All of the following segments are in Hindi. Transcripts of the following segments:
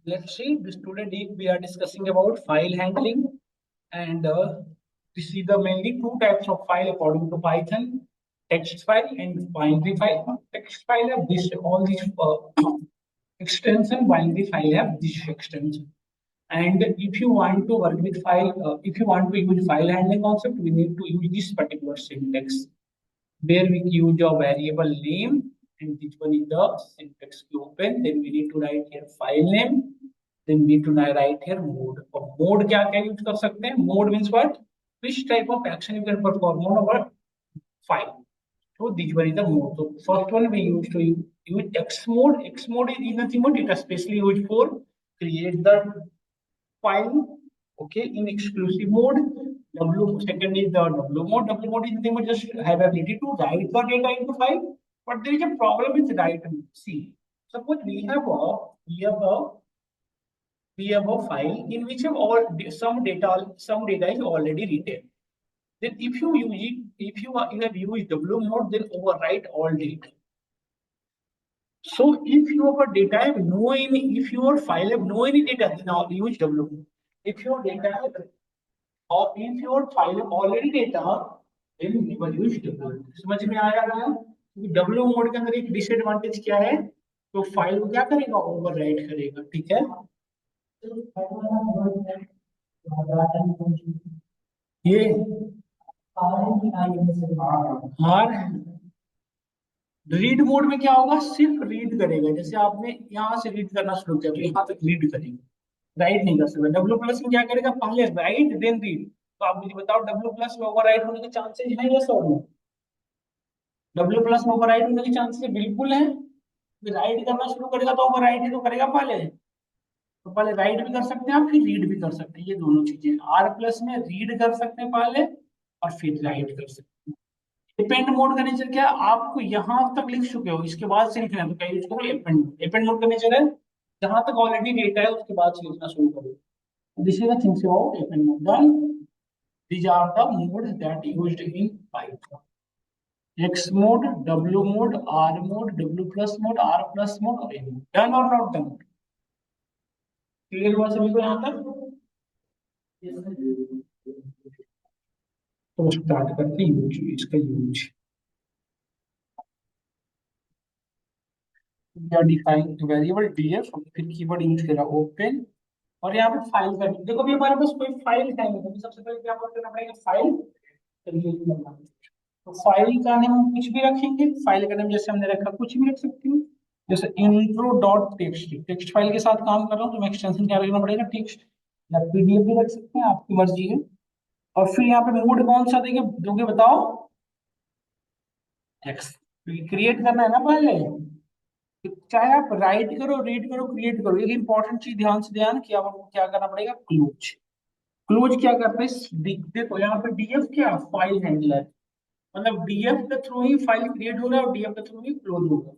Let's see. Today we are discussing about file handling, and we see the mainly two types of file according to Python: text file and binary file. Text file have this all these extension. Binary file have this extension. And if you want to work with file, if you want to use file handling concept, we need to use this particular syntax where we use a variable name, and this one is the syntax we open. Then we need to write here file name. Then we need to write here mode. और mode क्या क्या यूज कर सकते हैं? Mode means what? Which type of action you can perform on our file. So this one is the mode. So first one we used to use X mode. X mode is nothing but it is especially used for create the file, okay, in exclusive mode. W second is the W mode. W mode is nothing but just have ability to write the data into file, but there is a problem with write. See, suppose we have a file in which have all some data is already written. Then if you use it, you have used W mode, then overwrite all data. So if your data have no any, if your file have no any data, then now use W mode. If your data have और if your file already data then we will use W mode. समझ में आया ना? W मोड के अंदर एक डिसएडवांटेज क्या है? तो फाइल को क्या करेगा? ओवरराइट करेगा, ठीक है? ये आर रीड मोड में क्या होगा? सिर्फ रीड करेगा। जैसे आपने यहाँ से रीड करना शुरू किया तो यहाँ तक रीड करेगा, राइट नहीं कर सकता। डब्ल्यू प्लस में क्या करेगा? पहले राइट देन रीड। तो आप मुझे बताओ डब्ल्यू प्लस में ओवर राइट होने के चांसेस है या सर? डब्ल्यू प्लस में ओवर राइट होने के चांसेस बिल्कुल है। राइट करना शुरू करेगा तो ओवर राइट ही तो करेगा पहले। तो पहले राइट भी कर सकते हैं आप, फिर रीड भी कर सकते हैं। ये दोनों चीजें आर प्लस में रीड कर सकते हैं पहले और फिर राइट कर सकते हैं। डिपेंड मोड का नेचर क्या है? आपको यहाँ तक लिख चुके हो, इसके बाद से लिखना है तो क्या यूज करो? एपेंड। एपेंड मोड का नेचर है जहां तक ऑलरेडी डेटा है उसके बाद से लिखना शुरू करो। This is the things about append mode. Done. These are the mode that used in Python: X mode, W mode, R mode, W plus mode, R plus mode और A mode. Done or not done? Clear हुआ सभी को यहाँ तक? तो स्टार्ट करते हैं यूज, इसका यूज। डिफाइन वेरिएबल df, फिर कीवर्ड यूज करा ओपन, और यहाँ पे फाइल का देखो अभी हमारे पास कोई फाइल है नहीं, तो सबसे पहले क्या करना पड़ेगा? फाइल क्रिएट करना। तो फाइल का नेम हम कुछ भी रखेंगे। फाइल का नेम जैसे हमने रखा कुछ भी रख सकते हो, जैसे intro dot text. Text file के साथ काम कर रहा हूँ तो मैं एक्सटेंशन क्या रखना पड़ेगा? टेक्स्ट, या पीडीएफ भी रख सकते हैं, आपकी मर्जी है। और फिर यहाँ पे मोड कौन सा देंगे दोगे बताओ? एक्स। क्रिएट करना है ना पहले, चाहे आप राइट करो, रीड करो, क्रिएट करो। एक इंपॉर्टेंट चीज ध्यान से ध्यान कि आपको क्या करना पड़ेगा? क्लोज। क्लोज क्या करते हैं? देखो यहाँ पे डीएफ क्या? File handler. मतलब डीएफ के थ्रू ही फाइल क्रिएट होगा और डीएफ के थ्रू ही क्लोज होगा।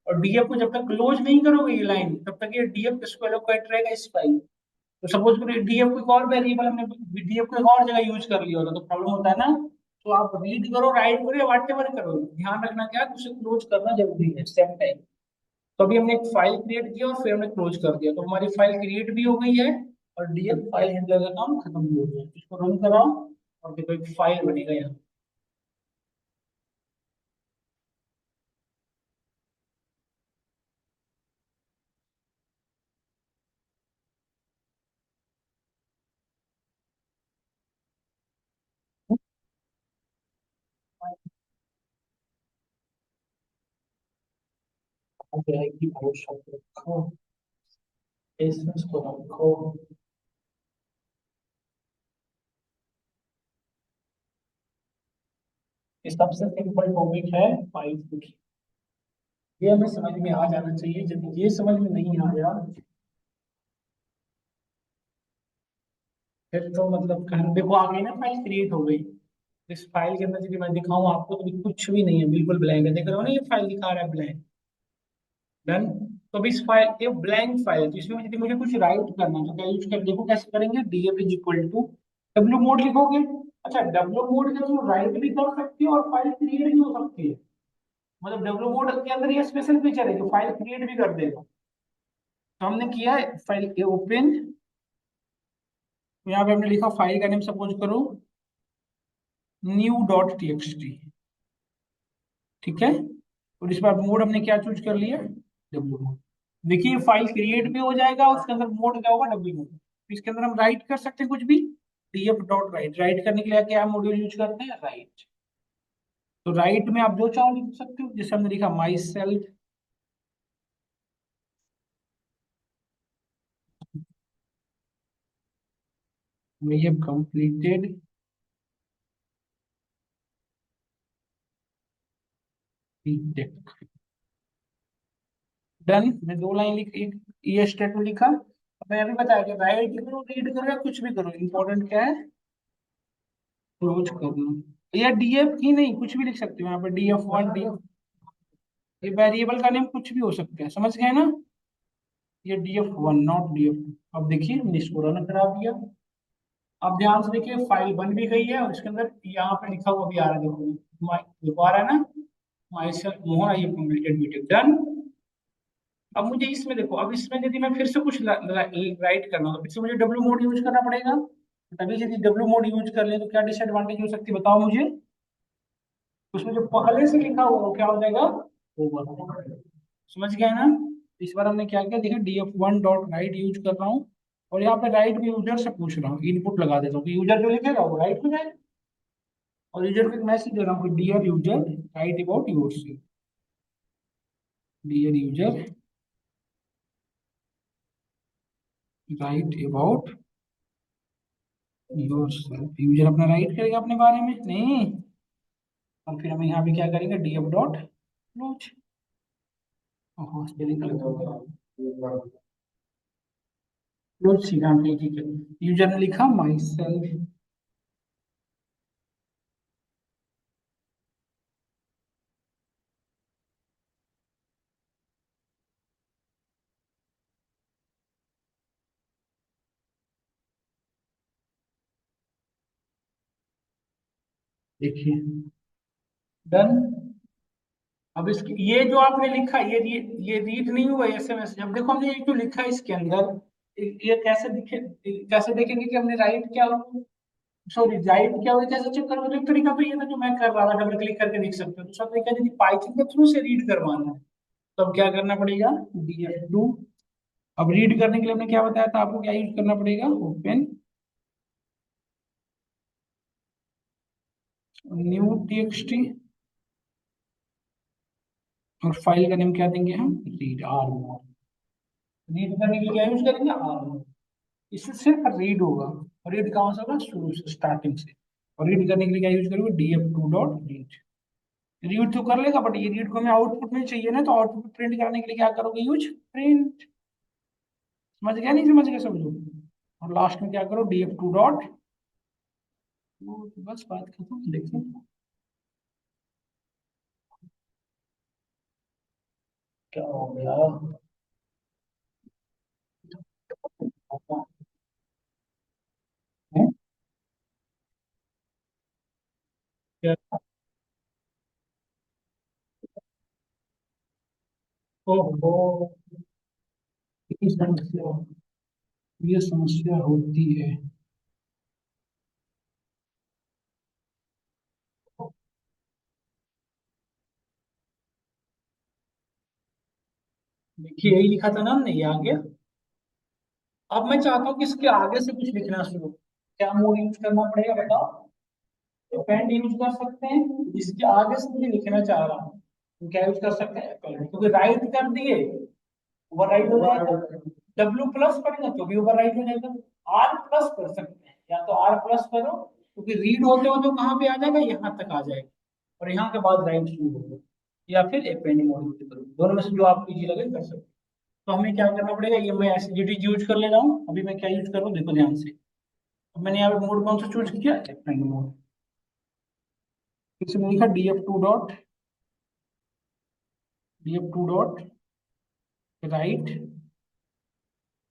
और डीएफ को जब तक क्लोज नहीं करोगे ये लाइन, तब तक ये डीएफ किसको एलोकेट रहेगा? इस फाइल। तो सपोज करो डीएफ को एक और वेरिएबल हमने डीएफ को एक और जगह यूज कर लिया होता तो प्रॉब्लम होता है ना। तो आप रीड करो, राइट करो या व्हाट एवर करो, ध्यान रखना क्या है? उसे क्लोज करना जरूरी है सेम टाइम। तो अभी हमने एक फाइल क्रिएट किया और फिर हमने क्लोज कर दिया, तो हमारी फाइल क्रिएट भी हो गई है और डीएफ फाइल हैंडलर का काम खत्म भी हो गया। इसको रन कराओ और देखो एक फाइल बनेगा यहाँ। जाएगी बहुत शब्द रखो, एसेंस को रखो। ये सबसे सिंपल टॉपिक है फाइल। ये हमें समझ में आ जाना चाहिए। जब ये समझ में नहीं आया फिर तो मतलब देखो आ गई ना, फाइल क्रिएट हो गई। इस फाइल के अंदर यदि मैं दिखाऊं आपको तो कुछ भी नहीं है, बिल्कुल ब्लैंक है। देख रहे हो ना, ये फाइल दिखा रहा है ब्लैंक। डन। तो अभी इस फाइल ये ब्लैंक फाइल है, तो इसमें यदि मुझे कुछ राइट करना है तो क्या यूज कर, देखो कैसे करेंगे? DF is equal to W mode लिखोगे। अच्छा, डब्ल्यू मोड के थ्रू राइट भी कर सकती है और फाइल क्रिएट भी हो सकती है। मतलब डब्ल्यू मोड के अंदर ये स्पेशल फीचर है कि फाइल क्रिएट भी कर देगा। तो हमने किया है फाइल ओपन। यहाँ पे हमने लिखा फाइल का नेम सपोज करो new.txt। ठीक है, और इस बार मोड हमने क्या चूज कर लिया, डब्ल्यू मोड। देखिए फाइल क्रिएट भी हो जाएगा, उसके अंदर मोड क्या होगा, डब्ल्यू मोड। इसके अंदर हम राइट कर सकते हैं कुछ भी, df डॉट राइट। राइट करने के लिए क्या मॉड्यूल यूज करते हैं, राइट। तो राइट में आप जो चाहो लिख सकते हो, जैसे हमने लिखा my self. we have completed the text। Done. मैं दो लाइन लिख, एक ये स्टेटमेंट लिखा। अब मैं अभी बताया कि राइट करो, रीड करो, या कुछ भी करो, इंपॉर्टेंट क्या है, क्लोज करना। या डीएफ की नहीं, कुछ भी लिख सकते हो यहाँ पे, df1 df। ये वेरिएबल का नेम कुछ भी हो सकता है, समझ गए ना। ये df1 नॉट df। अब देखिए मैंने इसको रन करा दिया। अब ध्यान से देखिए फाइल बन भी गई है, और इसके अंदर यहाँ पे लिखा हुआ भी आ रहा है, देखो देखो आ रहा है ना, my self Mohan, I completed meeting, done. अब मुझे इसमें देखो, अब इसमें यदि मैं फिर से कुछ राइट करना हो तो फिर से मुझे डब्ल्यू मोड यूज करना पड़ेगा। तभी यदि डब्ल्यू मोड यूज कर ले तो क्या डिसएडवांटेज हो सकती है, बताओ मुझे। उसमें जो पहले से लिखा हुआ वो क्या हो जाएगा, ओवर। समझ गए ना। इस बार हमने क्या किया, देखिए df1 डॉट राइट यूज कर रहा हूँ, और यहाँ पे राइट भी यूजर से पूछ रहा हूँ, इनपुट लगा देता हूँ कि यूजर जो लिखेगा वो राइट हो जाएगा। और यूजर को एक मैसेज दे रहा हूँ कि dear user write about yourself. Dear user write about yourself. User अपना राइट करेगा अपने बारे में, नहीं। और फिर हम यहाँ पे क्या करेंगे, df डॉट क्लोज। स्पेलिंग गलत हो गया, क्लोज सीधा, ठीक है। यूजर ने लिखा माई सेल्फ। देखिए डन। अब इसकी ये जो आपने लिखा, ये रीड नहीं हुआ एसएमएस। अब देखो हमने ये जो लिखा है इसके अंदर, ये कैसे दिखे, कैसे देखेंगे कि हमने राइट क्या, सॉरी राइट क्या हुआ, कैसे चेक करोगे। तो एक तरीका तो ये था जो मैं कर रहा था, डबल क्लिक करके देख सकते हो। दूसरा तरीका यदि पाइथन के थ्रू से रीड करवाना है तो अब क्या करना पड़ेगा, df2। अब रीड करने के लिए हमने क्या बताया था आपको, क्या यूज करना पड़ेगा, ओपन न्यू टीएक्सटी, और फाइल का नेम क्या देंगे हम, रीड आर। रीड करने के लिए क्या यूज करेंगे, आर। इससे सिर्फ रीड होगा, और रीड कहाँ से होगा, शुरू से, स्टार्टिंग से। और रीड करने के लिए क्या यूज करोगे, df2 डॉट रीड। रीड तो कर लेगा, बट ये रीड को हमें आउटपुट में चाहिए ना, तो आउटपुट प्रिंट करने के लिए क्या करोगे, यूज प्रिंट। समझ गया, नहीं समझ गया सब लोग। और लास्ट में क्या करो, df2 डॉट, बस बात खत्म। देखो क्या हो गया, है? क्या, ओहो, ये समस्या होती है। देखिए यही लिखा था ना हमने, ये आ गया। अब मैं चाहता हूँ कि इसके आगे से कुछ लिखना शुरू, क्या मोड यूज करना पड़ेगा बताओ। तो पेंट यूज कर सकते हैं, इसके आगे से मुझे लिखना चाह रहा हूँ तो क्या यूज कर सकते हैं, पेंट। क्योंकि राइट कर दिए, ओवर राइट हो जाएगा। डब्ल्यू प्लस करेंगे तो भी ओवर राइट हो जाएगा। आर प्लस कर सकते हैं, या तो आर प्लस करो, क्योंकि रीड होते होते कहाँ पे आ जाएगा, यहाँ तक आ जाएगा, और यहाँ के बाद राइट शुरू होगा। या फिर अपेंड मोड यूज करो, दोनों में से जो आपको इजी लगे कर सकते हैं। तो हमें क्या करना पड़ेगा, ये मैं एसजीटी यूज कर ले रहा हूँ। अभी मैं क्या यूज कर रहा हूँ, देखो ध्यान से। अब मैंने यहाँ पे मोड कौन सा चूज किया, अपेंड मोड। फिर से मैंने लिखा df2 डॉट राइट।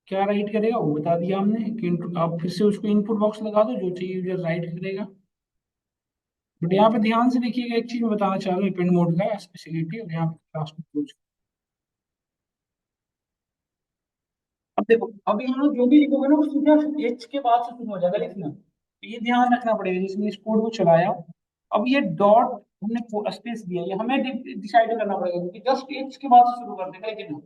क्या राइट करेगा वो बता दिया हमने कि आप फिर से उसको इनपुट बॉक्स लगा दो, जो चाहिए यूजर राइट करेगा। बट यहाँ पे ध्यान से देखिएगा, एक चीज मैं बताना चाह रहा हूँ पेंट मोड का स्पेशलिटी, और यहाँ पे क्लास में अब देखो, अभी हम लोग जो भी लिखोगे ना वो सीधा एच के बाद से शुरू हो जाएगा लिखना, तो ये ध्यान रखना पड़ेगा जिसने इस कोड को चलाया। अब ये डॉट हमने स्पेस दिया, ये हमें डिसाइड करना पड़ेगा क्योंकि जस्ट एच के बाद से शुरू कर देगा लेकिन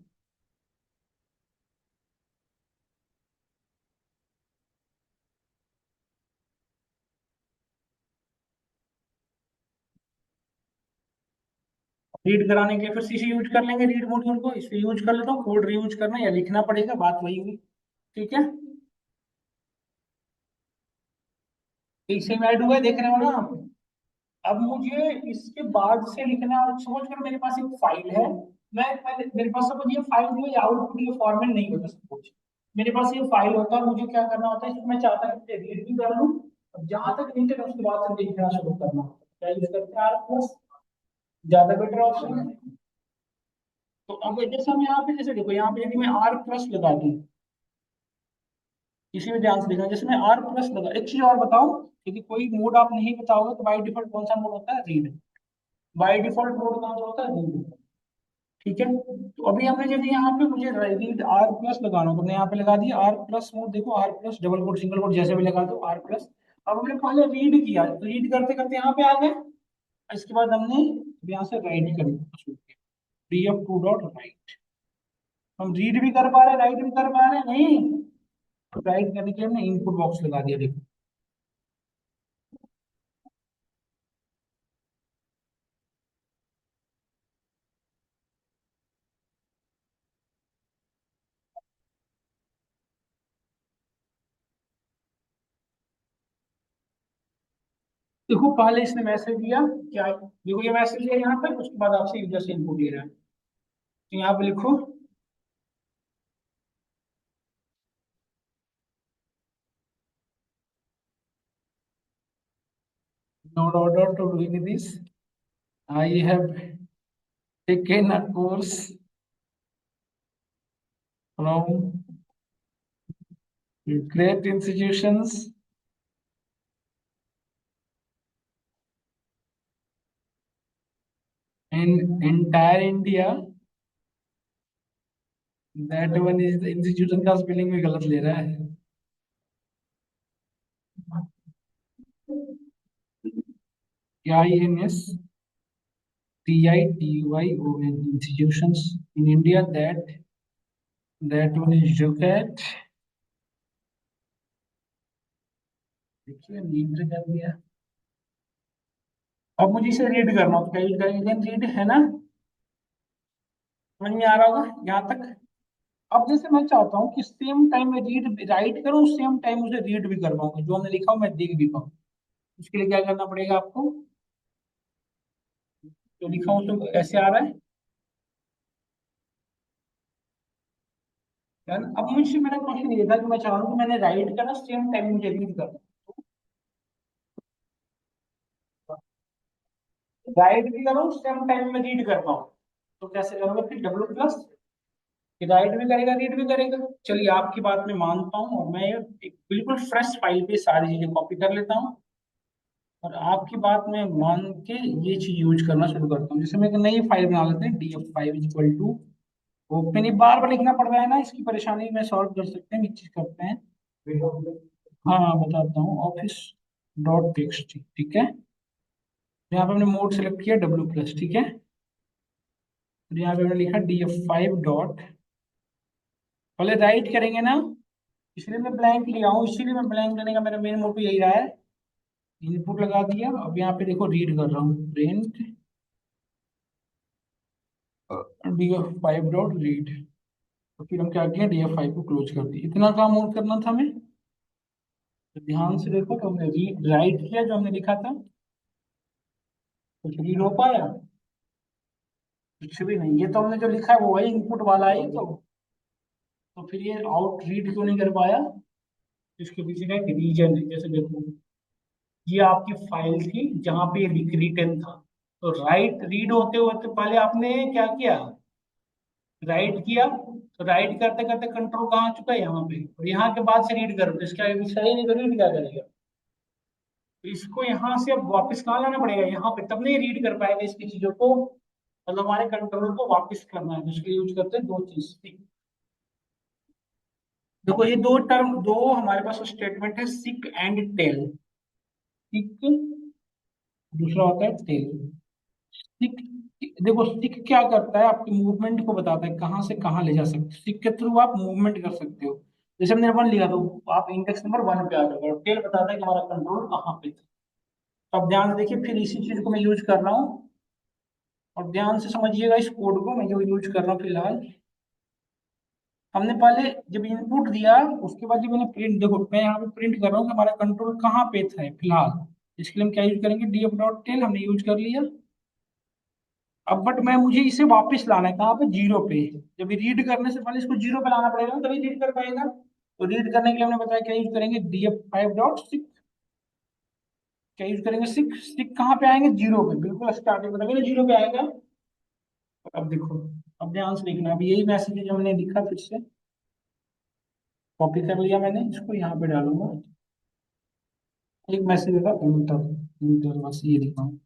रीड कराने के लिए फिर सी यूज कर लेंगे, रीड मॉड्यूल को इसे यूज कर लेता हूँ, कोड रीयूज करना या लिखना पड़ेगा, बात वही हुई। ठीक है, इसे में ऐड हुआ है, देख रहे हो ना आप। अब मुझे इसके बाद से लिखना है, और समझ कर मेरे पास एक फाइल है, मैं मेरे पास सपोज ये फाइल जो है आउटपुट ये फॉर्मेट नहीं होता सपोज, मेरे पास ये फाइल होता है, मुझे क्या करना होता है इसको मैं चाहता हूँ कि रीड भी कर लूँ, और जहां तक रीड है उसके बाद से लिखना शुरू करना होता है। क्या यूज करते हैं, आर प्लस, ज्यादा बेटर ऑप्शन है। तो अब जैसे हम यहाँ पे जैसे देखो, यहाँ पे यदि मैं आर प्लस लगा दूं, इसी में ध्यान से देखना, जैसे मैं आर प्लस लगा, एक चीज और बताओ, यदि कोई मोड आप नहीं बताओगे तो बाई डिफॉल्ट कौन सा मोड होता है, रीड। बाई डिफॉल्ट मोड कौन सा होता है, रीड। ठीक है, तो अभी हमने जब यहाँ पे मुझे रीड आर प्लस लगाना तो हमने यहाँ पे लगा दिया आर प्लस मोड, देखो R plus double quote single quote जैसे भी लगा दो आर प्लस। अब हमने पहले रीड किया, तो रीड करते करते यहाँ पे आ गए, इसके बाद हमने यहाँ से राइट करना शुरू किया, D F two dot right. हम रीड भी कर पा रहे, राइट भी कर पा रहे, नहीं राइट करने के लिए हमने इनपुट बॉक्स लगा दिया, देखो। देखो पहले इसने मैसेज दिया, क्या देखो ये मैसेज है यहाँ पे, उसके बाद आपसे यूजर से इनपुट ले रहा है, तो यहाँ पे लिखो node order to doing this, I have taken a course from great institutions in entire India. That one is the institution का स्पेलिंग भी गलत ले रहा है। INS TITYON institutions in India, that one is JUCAT। देखिए रीड कर दिया, अब मुझे इसे रीड करना हो तो क्या रीड करेंगे, रीड है ना, समझ में आ रहा होगा यहाँ तक। अब जैसे मैं चाहता हूँ कि सेम टाइम में रीड राइट करूँ, सेम टाइम मुझे रीड भी कर पाऊंगा, जो हमने लिखा हो मैं देख भी पाऊँ। इसके लिए क्या करना पड़ेगा आपको, जो लिखा हूँ तो ऐसे आ रहा है। डन। अब मुझसे मेरा क्वेश्चन ये था कि मैं चाह रहा हूँ कि मैंने राइट करना, सेम टाइम मुझे रीड करना, राइट भी करूँ सेम टाइम में रीड कर पाऊँ, तो कैसे करूँगा, फिर डब्ल्यू प्लस, कि राइट भी करेगा रीड भी करेगा। चलिए आपकी बात में मानता हूँ, और मैं एक बिल्कुल फ्रेश फाइल पे सारी चीजें कॉपी कर लेता हूँ, और आपकी बात में मान के ये चीज यूज करना शुरू करता हूँ। जैसे मैं एक नई फाइल बना लेते हैं, D F five equal to open, ये बार बार लिखना पड़ रहा है ना, इसकी परेशानी में सॉल्व कर सकते हैं, एक चीज करते हैं। हाँ हाँ बताता हूँ, ऑफिस डॉट टेक्स्ट, ठीक है। यहाँ पे हमने मोड सेलेक्ट किया डब्ल्यू प्लस, ठीक है। और यहाँ पे हमने लिखा डी एफ फाइव डॉट, पहले राइट करेंगे ना, इसलिए मैं ब्लैंक लिया हूँ, इसीलिए मैं ब्लैंक लेने का मेरा मेन मोटिव यही रहा है। इनपुट लगा दिया, अब यहाँ पे देखो रीड कर रहा हूँ, print D F five dot read, तो फिर हम क्या किए, डी एफ फाइव को क्लोज कर दिया। इतना काम और करना था हमें, तो ध्यान से देखो, तो हमने रीड राइट किया जो हमने लिखा था, कुछ रीड हो पाया, कुछ भी नहीं। ये तो हमने जो लिखा है वो वही इनपुट वाला है, तो फिर ये आउट रीड क्यों नहीं कर पाया, इसके पीछे का एक रीजन है। जैसे देखो, ये आपकी फाइल थी जहां पे रिटर्न था, तो राइट रीड होते होते पहले आपने क्या किया, राइट किया, तो राइट करते करते कंट्रोल कहाँ आ चुका है, यहाँ पे, और यहाँ के बाद से रीड करो, तो इसका सही नहीं, तो रीड क्या करेगा, तो इसको यहाँ से अब वापस कहाँ लाना पड़ेगा, यहाँ पे, तब नहीं रीड कर पाएगा इसकी चीजों को, मतलब हमारे कंट्रोल को वापस करना है, तो इसके लिए यूज करते हैं दो चीज। देखो ये दो टर्म, दो हमारे पास स्टेटमेंट है, सिक एंड टेल। सिक, दूसरा होता है टेल। सिक, देखो सिक क्या करता है, आपके मूवमेंट को बताता है कहाँ से कहाँ ले जा सकते हो, सिक के थ्रू आप मूवमेंट कर सकते हो। जैसे हमने वन लिया तो आप इंडेक्स नंबर वन पे आ जाओगे, और टेल बताता है कि हमारा कंट्रोल कहाँ पे था। तो अब ध्यान से देखिए, फिर इसी चीज को मैं यूज कर रहा हूँ, और ध्यान से समझिएगा इस कोड को मैं जो यूज कर रहा हूँ फिलहाल। हमने पहले जब इनपुट दिया, उसके बाद जब मैंने प्रिंट, देखो मैं यहाँ पे प्रिंट कर रहा हूँ कि हमारा कंट्रोल कहाँ पे था फिलहाल। इसके लिए हम क्या यूज करेंगे, df डॉट टेल हमने यूज कर लिया। अब बट मैं, मुझे इसे वापस लाना है कहाँ पे, जीरो पे। जब रीड करने से पहले इसको जीरो पे लाना पड़ेगा तभी रीड कर पाएगा। तो रीड करने के लिए हमने बताया क्या यूज करेंगे, df5 डॉट सिक। क्या यूज करेंगे, सिक। सिक कहाँ पे आएंगे, जीरो पे, बिल्कुल स्टार्टिंग में तभी ना जीरो पे आएगा। अब देखो, अब ध्यान से देखना, अब यही मैसेज जो हमने लिखा फिर से कॉपी कर लिया मैंने, इसको यहाँ पे डालूंगा। एक मैसेज था इंटर, इंटर बस ये लिखा हूँ।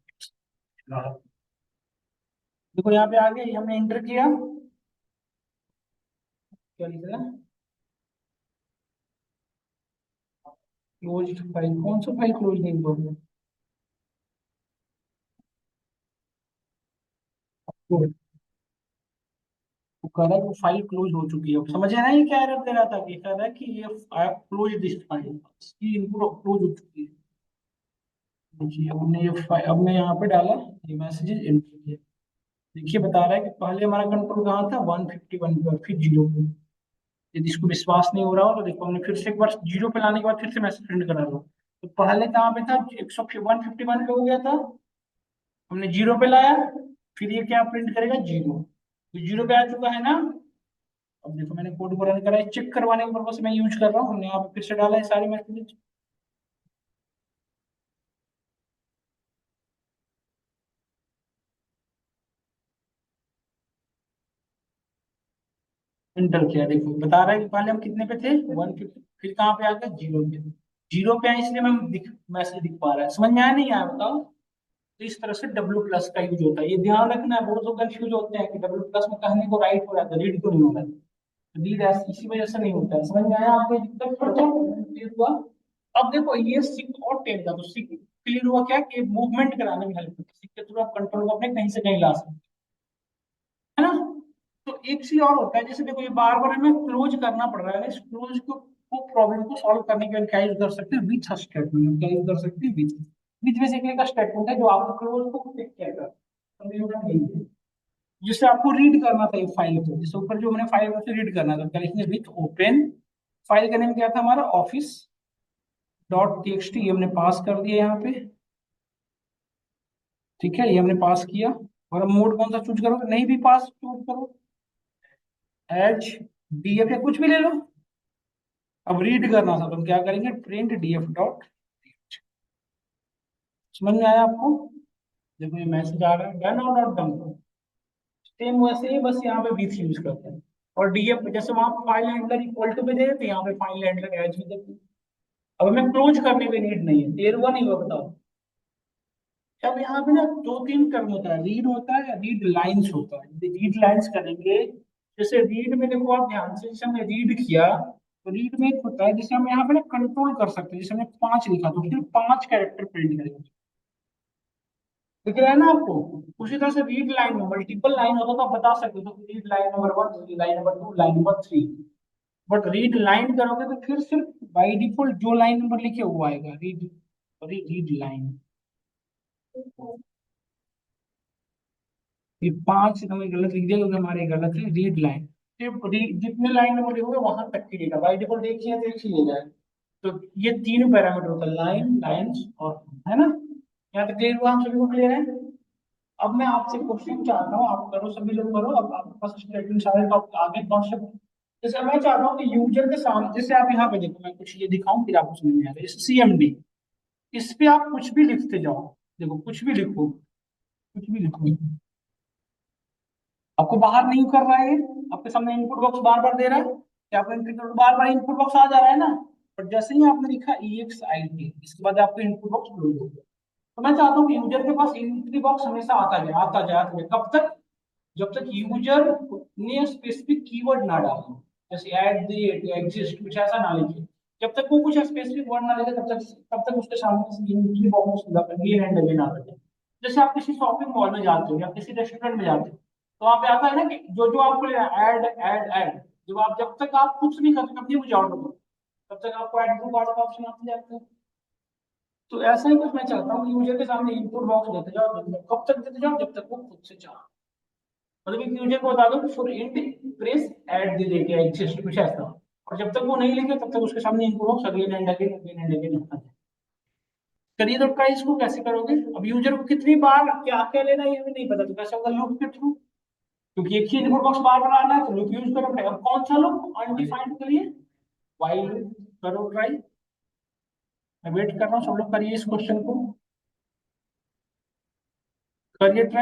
देखो यहाँ पे आ गया, ये हमने इंटर किया। क्या लिख रहा है, क्लोज फाइल, कौन सा फाइल क्लोज नहीं हुआ। वो वो कह रहा है वो फाइल क्लोज हो चुकी है। अब समझ है ना ये क्या एरर दे रहा था, कि कह रहा है कि ये क्लोज दिस फाइल, इसकी इनपुट क्लोज हो चुकी है। देखिए अब हमने ये फाइल, अब मैं यहाँ पे डाला, ये मैसेजेस एंटर किया। देखिए बता रहा है कि पहले हमारा कंट्रोल कहाँ था, 151 पे, और फिर जीरो पे। यदि इसको विश्वास नहीं हो रहा हो तो देखो, हमने फिर से एक बार जीरो पे लाने के बाद फिर से मैसेज प्रिंट करा दो। तो पहले कहाँ पे था, 151 पे हो गया था, हमने जीरो पे लाया, फिर ये क्या प्रिंट करेगा, जीरो। तो जीरो पे आ चुका है ना। अब देखो मैंने कोड को रन करा है, चेक करवाने के पर्पज से मैं यूज कर रहा हूँ, हमने यहाँ पे फिर से डाला है सारे मैसेजेस। इंटर किया, देखो बता रहा है कि पहले हम कितने पे थे, 150, फिर कहाँ पे आ गए, जीरो पे। जीरो पे आए इसलिए मैं मैसेज दिख पा रहा है। समझ में आया नहीं आया बताओ। तो इस तरह से डब्ल्यू प्लस का यूज होता है, ये ध्यान रखना है। बहुत लोग कंफ्यूज होते हैं कि डब्ल्यू प्लस में कहने को राइट हो रहा है, रीड क्यों नहीं हो रहा है। रीड इसी वजह से नहीं होता है। समझ में आया आपको, ये दिक्कत क्लियर हुआ। अब देखो ये सिक और टेल का, तो सिक क्लियर हुआ क्या, कि मूवमेंट कराने में हेल्प करती है, सिक के थ्रू आप कंट्रोल को अपने कहीं से कहीं ला सकते हैं, है ना। तो एक चीज और होता है, जैसे देखो ये बार बार हमें क्लोज करना पड़ रहा है ना, इस क्लोज को प्रॉब्लम को सॉल्व करने के लिए क्या यूज कर सकते हैं, विथ स्टेटमेंट। क्या यूज कर सकते हैं, विथ। विथ बेसिकली का स्टेटमेंट है जो आपको क्लोज को टिक किया, जिससे आपको रीड करना था एक फाइल को, जिससे ऊपर जो मैंने फाइल से रीड करना था, क्या लिखेंगे, विथ ओपन। फाइल का नेम क्या था हमारा, ऑफिस डॉट टीएक्सटी, ये हमने पास कर दिया यहाँ पे। ठीक है, ये हमने पास किया। और अब मोड कौन सा चूज करोगे, नहीं भी पास चूज करो, एच डीएफ या कुछ भी ले लो। अब रीड करना था तो हम क्या करेंगे, प्रिंट डीएफ डॉट। समझ में आया आपको। देखो ये मैसेज आ रहा है, डन और नॉट डन। सेम वैसे ही, बस यहाँ पे विथ यूज करते हैं। और डीएफ जैसे वहां फाइल हैंडलर इक्वल टू पे दे देते हैं, यहाँ पे फाइल हैंडलर एज भी देते हैं। अब हमें क्लोज करने की नीड नहीं है, क्लियर हुआ नहीं हुआ बताओ। अब यहाँ पे ना दो तीन टर्म होता है, रीड होता है, रीड लाइंस होता है। रीड लाइंस करेंगे, जैसे रीड में देखो आप ध्यान से, जैसे हमने रीड किया, तो रीड में एक होता है जिसे हम यहाँ पे ना कंट्रोल कर सकते हैं। जैसे हमने पांच लिखा तो फिर पांच कैरेक्टर प्रिंट करेंगे, दिख रहा है ना आपको। उसी तरह से रीड लाइन में मल्टीपल लाइन होता तो आप बता सकते हो, read line number one, read line number two, line number three. But read line करोगे तो फिर सिर्फ बाई डिफॉल्ट जो लाइन नंबर लिखे वो आएगा, रीड, रीड लाइन। ये पांच हमें गलत लिख दिया क्योंकि हमारे गलत है, रीड लाइन। सिर्फ जितने लाइन नंबर लिखोगे वहां तक की डेटा, बाई डिफॉल्ट एक ही है तो एक ही ले जाए। तो ये तीन पैरामीटर होता है, लाइन, लाइंस और, है ना। यहाँ तक क्लियर हुआ, हम सभी को क्लियर है। अब मैं आपसे क्वेश्चन चाहता हूँ, आप करो, सभी लोग करो। अब आपके पास स्टेटमेंट सारे तो आप आगे कॉन्सेप्ट, जैसे मैं चाहता हूँ कि यूजर के सामने, जैसे आप यहाँ पे देखो, मैं कुछ ये दिखाऊं फिर आपको समझ में आ जाए, CMD, इस पे आप कुछ भी लिखते जाओ। देखो कुछ भी लिखो, कुछ भी लिखो, आपको बाहर नहीं कर रहा है ये, आपके सामने इनपुट बॉक्स बार बार दे रहा है कि आप एंट्री करो, बार बार इनपुट बॉक्स आ जा रहा है ना। पर जैसे ही आपने लिखा EXIT, इसके बाद आपको इनपुट बॉक्स क्लोज हो गया। तो मैं चाहता हूँ कि यूजर के पास एंट्री बॉक्स हमेशा आता जाए, आता जाए, आता जाए। कब तक, जब तक यूजर ने स्पेसिफिक कीवर्ड ना डाले। जैसे एट द एग्जिस्ट कुछ ऐसा ना लिखे, जब तक वो कुछ स्पेसिफिक वर्ड ना लिखे तब तक उसके सामने इनकी बॉक्स अगेन एंड अगेन आ रहे हैं। जैसे आप किसी शॉपिंग मॉल में जाते हो या किसी रेस्टोरेंट में जाते हो, तो वहाँ पे आता है ना कि जो जो आपको ऐड ऐड ऐड, जब तक आप कुछ नहीं करते कभी मुझे ऑर्डर करो, तब तक आपको ऐड टू कार्ट का ऑप्शन आते जाते हैं। तो ऐसा ही कुछ मैं चाहता हूँ कि यूजर के सामने इनपुट बॉक्स देते जाओ, कब तक देते जाओ, जब तक वो खुद से चाहे। मतलब एक यूजर को बता दो कि for int press at the rate या एग्जिस्ट कुछ ऐसा, और जब तक वो नहीं लिखे तब तक उसके सामने input box again and again again and again आता है। करिए तो ट्राई, इसको कैसे करोगे? अब यूजर को कितनी बार क्या क्या लेना है ये भी नहीं पता, तो कैसे होगा? लूप के थ्रू, क्योंकि एक ही इनपुट बॉक्स बार बार आना है तो लूप यूज करोगे। अब कौन सा लूप? अनडिफाइंड के लिए व्हाइल लूप। करो ट्राई, मैं वेट कर रहा हूँ, सब लोग करिए इस क्वेश्चन को, करिए ट्राई।